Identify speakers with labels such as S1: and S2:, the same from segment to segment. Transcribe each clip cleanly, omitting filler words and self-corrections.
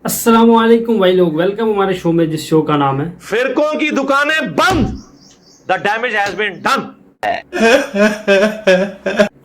S1: अस्सलाम वालेकुम भाई लोग, वेलकम हमारे शो में, जिस शो का नाम है
S2: फिरकों की दुकानें बंद। The damage has been done.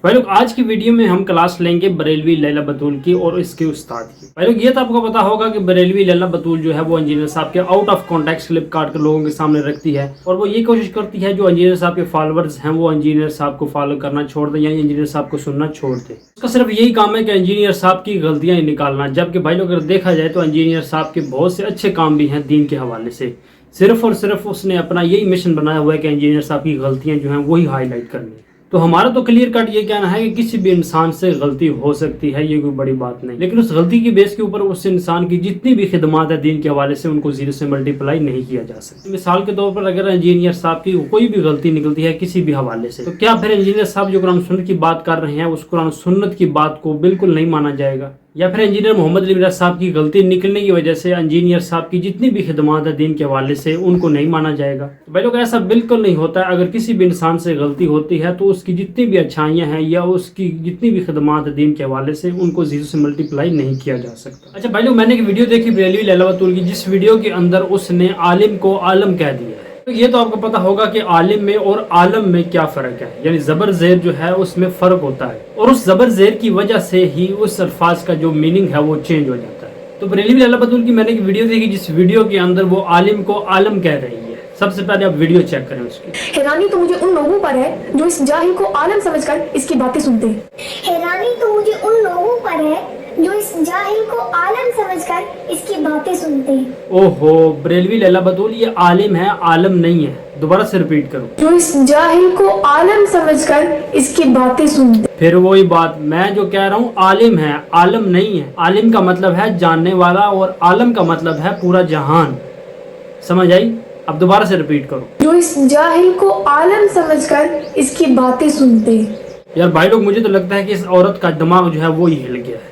S1: भाई लोग। आज की वीडियो में हम क्लास लेंगे बरेलवी लैला बतूल की और इसके उस्ताद की। भाई लोग, ये तो आपको पता होगा कि बरेलवी लैला बतूल जो है वो इंजीनियर साहब के आउट ऑफ कॉन्टेक्स्ट क्लिप काट कर लोगों के सामने रखती है और वो ये कोशिश करती है जो इंजीनियर साहब के फॉलोअर्स हैं वो इंजीनियर साहब को फॉलो करना छोड़ दें या इंजीनियर साहब को सुनना छोड़ दें। उसका सिर्फ यही काम है कि इंजीनियर साहब की गलतियां ही निकालना। जबकि भाई लोग अगर देखा जाए तो इंजीनियर साहब के बहुत से अच्छे काम भी हैं दीन के हवाले से। सिर्फ और सिर्फ उसने अपना यही मिशन बनाया हुआ है कि इंजीनियर साहब की गलतियां जो हैं वही हाईलाइट करनी है। तो हमारा तो क्लियर कट ये कहना है कि किसी भी इंसान से गलती हो सकती है, ये कोई बड़ी बात नहीं, लेकिन उस गलती की बेस के ऊपर उस इंसान की जितनी भी खिदमत है दीन के हवाले से उनको जीरो से मल्टीप्लाई नहीं किया जा सकता। मिसाल के तौर पर अगर इंजीनियर साहब की कोई भी गलती निकलती है किसी भी हवाले से, तो क्या फिर इंजीनियर साहब जो कुरान सुन्नत की बात कर रहे हैं उस कुरान सुन्नत की बात को बिल्कुल नहीं माना जाएगा? या फिर इंजीनियर मोहम्मद अली मिराज साहब की गलती निकलने की वजह से इंजीनियर साहब की जितनी भी खिदमत है दीन के हवाले से उनको नहीं माना जाएगा? तो भाई लोग, ऐसा बिल्कुल नहीं होता है। अगर किसी भी इंसान से गलती होती है तो उसकी जितनी भी अच्छाइयाँ हैं या उसकी जितनी भी खिदमत है दीन के हवाले से उनको जीरो से मल्टीप्लाई नहीं किया जा सकता। अच्छा भाई लोग, मैंने एक वीडियो देखी बरेलवी लैला बतूल की, जिस वीडियो के अंदर उसने आलिम को आलम कह दिया है। तो ये तो आपको पता होगा कि आलिम में और आलम में क्या फर्क है, यानी जबर जेर जो है उसमें फर्क होता है और उस जबर जेर की वजह से ही उस अल्फाज का जो मीनिंग है वो चेंज हो जाता है। तो बरेलवी लैला बतूल की मैंने एक वीडियो देखी जिस वीडियो के अंदर वो आलिम को आलम कह रही है। सबसे पहले आप वीडियो चेक करें उसकी।
S3: हैरानी तो मुझे उन लोगों पर है जो इस जाहिल को आलम समझकर इसकी बातें सुनते हैं।
S4: हैरानी तो मुझे उन लोगों पर है जो इस जाहिल को आलम समझकर इसकी बातें सुनते हैं।
S1: ओहो बरेलवी लैला बतूल, ये आलिम है, आलम नहीं है। दोबारा से रिपीट करो।
S3: जो इस जाहिल को आलम समझकर इसकी बातें सुनते हैं।
S1: फिर वही बात मैं जो कह रहा हूँ, आलिम है, आलम नहीं है। आलिम का मतलब है जानने वाला और आलम का मतलब है पूरा जहान। समझ आई? अब दोबारा से रिपीट करो।
S3: जो इस जाहिल को आलम समझकर इसकी बातें सुनते हैं।
S1: यार भाई लोग, मुझे तो लगता है कि इस औरत का दिमाग जो है वो ही हिल गया है।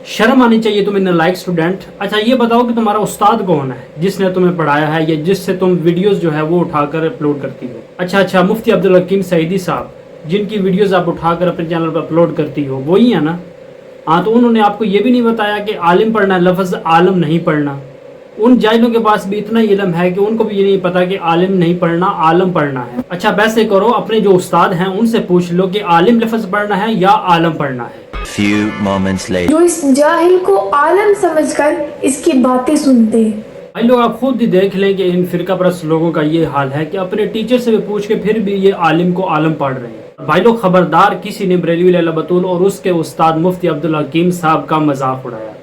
S1: शर्म आनी चाहिए तुम्हें नालायक स्टूडेंट। अच्छा ये बताओ कि तुम्हारा उस्ताद कौन है जिसने तुम्हें पढ़ाया है या जिससे तुम वीडियोस जो है वो उठाकर अपलोड करती हो? अच्छा, मुफ्ती अब्दुल हकीम सईदी साहब, जिनकी वीडियोस आप उठाकर अपने चैनल पर अपलोड करती हो, वही है ना? हाँ, तो उन्होंने आपको ये भी नहीं बताया कि आलिम पढ़ना है, लफ्ज़ आलम नहीं पढ़ना। उन जाहिलों के पास भी इतना इल्म है कि उनको भी ये नहीं पता कि आलिम नहीं पढ़ना, आलम पढ़ना है। अच्छा वैसे करो, अपने जो उस्ताद हैं उनसे पूछ लो कि आलिम लफ्ज़ पढ़ना है या आलम पढ़ना है।
S5: Few moments later.
S3: जो इस जाहिल को आलम समझकर इसकी बातें सुनते हैं।
S1: भाई लोग, आप खुद ही देख लें कि इन फिरका परस्त लोगों का ये हाल है कि अपने टीचर से भी पूछ के फिर भी ये आलिम को आलम पढ़ रहे हैं। भाई लोग खबरदार, किसी ने बरेलवी लैला बतूल और उसके उस्ताद मुफ्ती अब्दुल हकीम साहब का मजाक उड़ाया।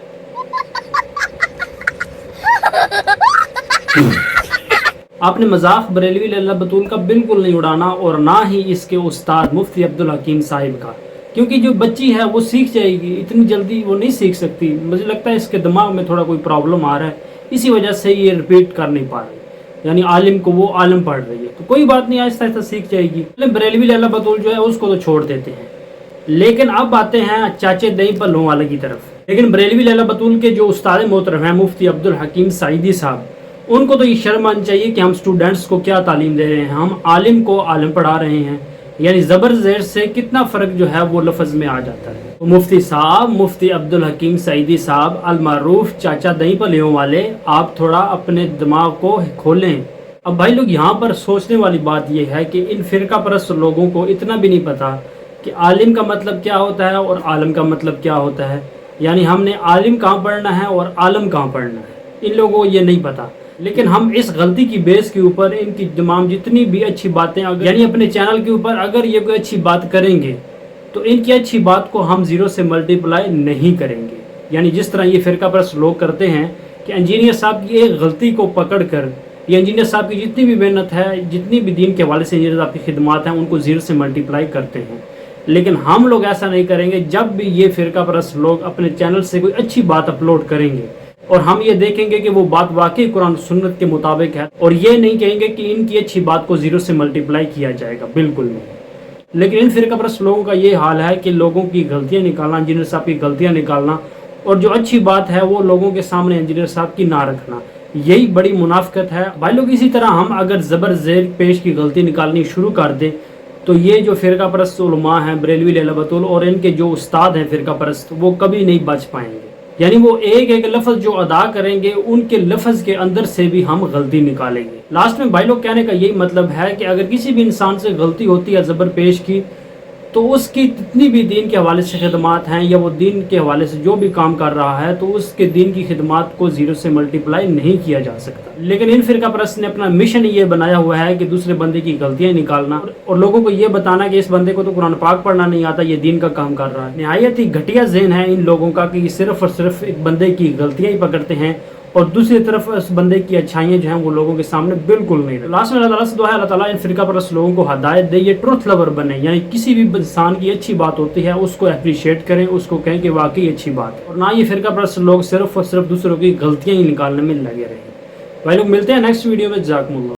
S1: आपने मजाक बरेलवी लैला बतूल का बिल्कुल नहीं उड़ाना और ना ही इसके उस्ताद मुफ्ती अब्दुल हकीम साहिब का, क्योंकि जो बच्ची है वो सीख जाएगी, इतनी जल्दी वो नहीं सीख सकती। मुझे लगता है इसके दिमाग में थोड़ा कोई प्रॉब्लम आ रहा है, इसी वजह से ये रिपीट कर नहीं पा रही, यानी आलिम को वो आलम पढ़ रही है। तो कोई बात नहीं, आहिस्ता आहिस्ता सीख जाएगी। बरेलवी लैला बतूल जो है उसको तो छोड़ देते हैं, लेकिन अब आते हैं चाचे दही पल्लों वाले की तरफ। लेकिन बरेलवी लैला बतूल के जो उस्ताद मोहतरम हैं मुफ्ती अब्दुल हकीम सईदी साहब, उनको तो ये शर्म आनी चाहिए कि हम स्टूडेंट्स को क्या तालीम दे रहे हैं। हम आलिम को आलम पढ़ा रहे हैं, यानी ज़बर ज़ेर से कितना फ़र्क जो है वो लफ्ज़ में आ जाता है। तो मुफ्ती साहब, मुफ्ती अब्दुल हकीम सईदी साहब अल मारूफ चाचा दही पलियों वाले, आप थोड़ा अपने दिमाग को खोलें। अब भाई लोग, यहाँ पर सोचने वाली बात यह है कि इन फ़िरका परस्त लोगों को इतना भी नहीं पता कि आलिम का मतलब क्या होता है और आलम का मतलब क्या होता है, यानी हमने आलिम कहाँ पढ़ना है और आलम कहाँ पढ़ना है। इन लोगों को ये नहीं पता। लेकिन हम इस गलती की बेस के ऊपर इनकी तमाम जितनी भी अच्छी बातें, यानी अपने चैनल के ऊपर अगर ये कोई अच्छी बात करेंगे तो इनकी अच्छी बात को हम जीरो से मल्टीप्लाई नहीं करेंगे। यानी जिस तरह ये फिरका परस्त लोग करते हैं कि इंजीनियर साहब की एक गलती को पकड़ कर या इंजीनियर साहब की जितनी भी मेहनत है, जितनी भी दीन के हवाले से इंजीनियर साहब की खिदमत हैं, उनको जीरो से मल्टीप्लाई करते हैं। लेकिन हम लोग ऐसा नहीं करेंगे। जब भी ये फिरका परस्त लोग अपने चैनल से कोई अच्छी बात अपलोड करेंगे और हम ये देखेंगे कि वो बात वाकई कुरान सुन्नत के मुताबिक है, और ये नहीं कहेंगे कि इनकी अच्छी बात को जीरो से मल्टीप्लाई किया जाएगा, बिल्कुल नहीं। लेकिन इन फिरका परस्त लोगों का ये हाल है कि लोगों की गलतियां निकालना, इंजीनियर साहब की गलतियां निकालना, और जो अच्छी बात है वो लोगों के सामने इंजीनियर साहब की ना रखना, यही बड़ी मुनाफिकत है। भाई लोग, इसी तरह हम अगर ज़बर ज़ेर पेश की गलती निकालनी शुरू कर दें تو یہ جو فرقہ پرست علماء ہیں بریلوی لیلا بطول اور ان کے جو استاد ہیں فرقہ پرست، وہ کبھی نہیں بچ پائیں گے. یعنی وہ ایک ایک لفظ جو ادا کریں گے ان کے لفظ کے اندر سے بھی ہم غلطی نکالیں گے. لاسٹ میں بھائی لوگ کہنے کا یہی مطلب ہے کہ اگر کسی بھی انسان سے غلطی ہوتی ہے زبر پیش کی، تو اس کی جتنی بھی دین کے حوالے سے خدمات ہیں یا وہ دین کے حوالے سے جو بھی کام کر رہا ہے، تو اس کے دین کی خدمات کو زیرو سے ملٹیپلائی نہیں کیا جا سکتا. لیکن ان فرقہ پرست نے اپنا مشن یہ بنایا ہوا ہے کہ دوسرے بندے کی غلطیاں نکالنا اور لوگوں کو یہ بتانا کہ اس بندے کو تو قرآن پاک پڑھنا نہیں آتا، یہ دین کا کام کر رہا ہے. نہایت ہی گھٹیا ذہن ہے ان لوگوں کا کہ یہ صرف اور صرف ایک بندے کی غلطیاں ہی پکڑتے ہیں اور دوسری طرف اس بندے کی اچھائیاں جو ہیں وہ لوگوں کے سامنے بالکل نہیں. لاسٹ میں اللہ تعالیٰ سے دعا ہے اللہ تعالیٰ ان فرقہ پرست لوگوں کو ہدایت دے، یہ ٹروتھ لور بنے، یعنی کسی بھی انسان کی اچھی بات ہوتی ہے اس کو اپریشیٹ کریں، اس کو کہیں کہ واقعی اچھی بات ہے، اور نہ یہ فرقہ پرست لوگ صرف اور صرف دوسروں کی غلطیاں ہی نکالنے میں لگے رہیں. بھائی لوگ ملتے ہیں نیکسٹ ویڈیو میں. جزاکم اللہ.